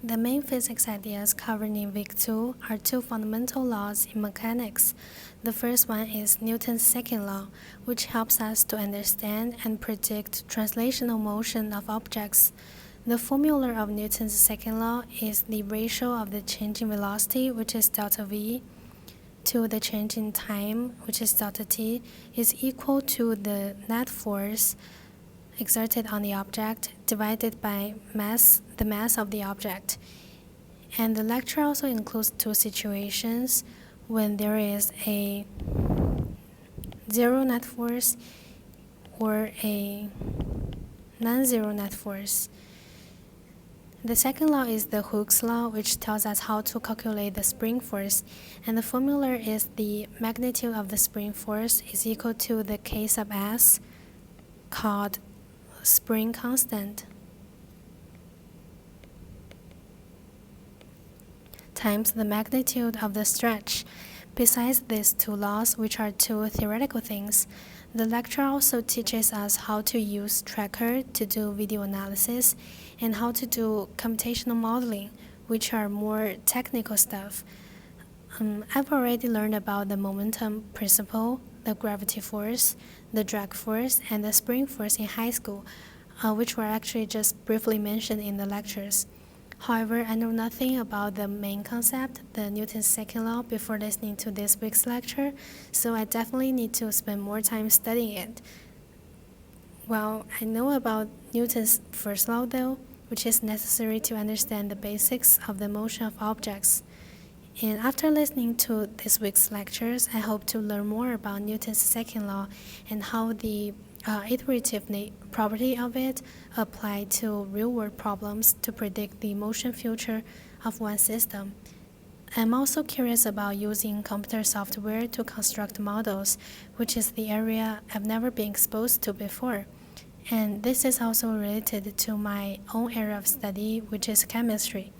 The main physics ideas covered in Week 2 are two fundamental laws in mechanics. The first one is Newton's second law, which helps us to understand and predict translational motion of objects. The formula of Newton's second law is the ratio of the change in velocity, which is delta v, to the change in time, which is delta t, is equal to the net force exerted on the object divided by the mass of the object. And the lecture also includes two situations when there is a zero net force or a non-zero net force. The second law is the Hooke's law, which tells us how to calculate the spring force, and the formula is the magnitude of the spring force is equal to the K sub s, called spring constant, times the magnitude of the stretch. Besides these two laws, which are two theoretical things, the lecture also teaches us how to use Tracker to do video analysis and how to do computational modeling, which are more technical stuff. I've already learned about the momentum principle, the gravity force, the drag force, and the spring force in high school, which were actually just briefly mentioned in the lectures. However, I know nothing about the main concept, the Newton's second law, before listening to this week's lecture, so I definitely need to spend more time studying it. Well, I know about Newton's first law though, which is necessary to understand the basics of the motion of objects. And after listening to this week's lectures, I hope to learn more about Newton's second law and how the iterative property of it apply to real-world problems to predict the motion future of one system. I'm also curious about using computer software to construct models, which is the area I've never been exposed to before. And this is also related to my own area of study, which is chemistry.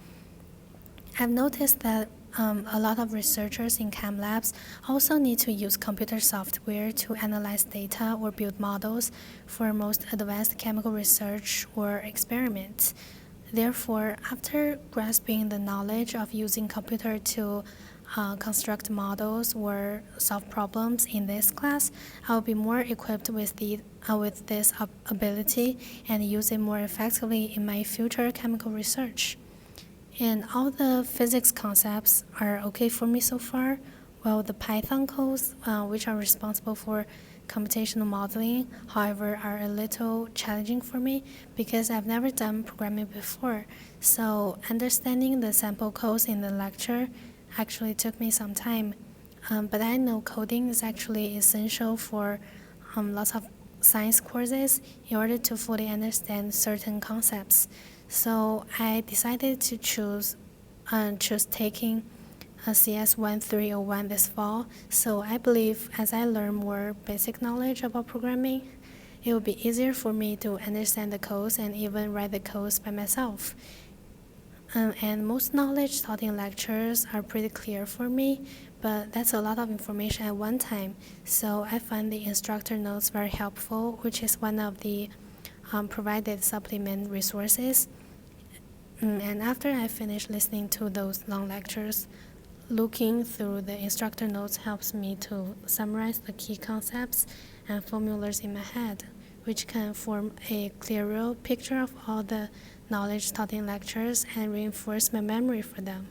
I've noticed that a lot of researchers in chem labs also need to use computer software to analyze data or build models for most advanced chemical research or experiments. Therefore, after grasping the knowledge of using computer to construct models or solve problems in this class, I'll be more equipped with this ability and use it more effectively in my future chemical research. And all the physics concepts are okay for me so far, while the Python codes, which are responsible for computational modeling, however, are a little challenging for me because I've never done programming before. So understanding the sample codes in the lecture actually took me some time. But I know coding is actually essential for lots of science courses in order to fully understand certain concepts. So I decided to choose taking CS 1301 this fall. So I believe as I learn more basic knowledge about programming, it will be easier for me to understand the codes and even write the codes by myself. And most knowledge taught in lectures are pretty clear for me, but that's a lot of information at one time. So I find the instructor notes very helpful, which is one of the provided supplement resources. And after I finish listening to those long lectures, looking through the instructor notes helps me to summarize the key concepts and formulas in my head, which can form a clearer picture of all the knowledge taught in lectures and reinforce my memory for them.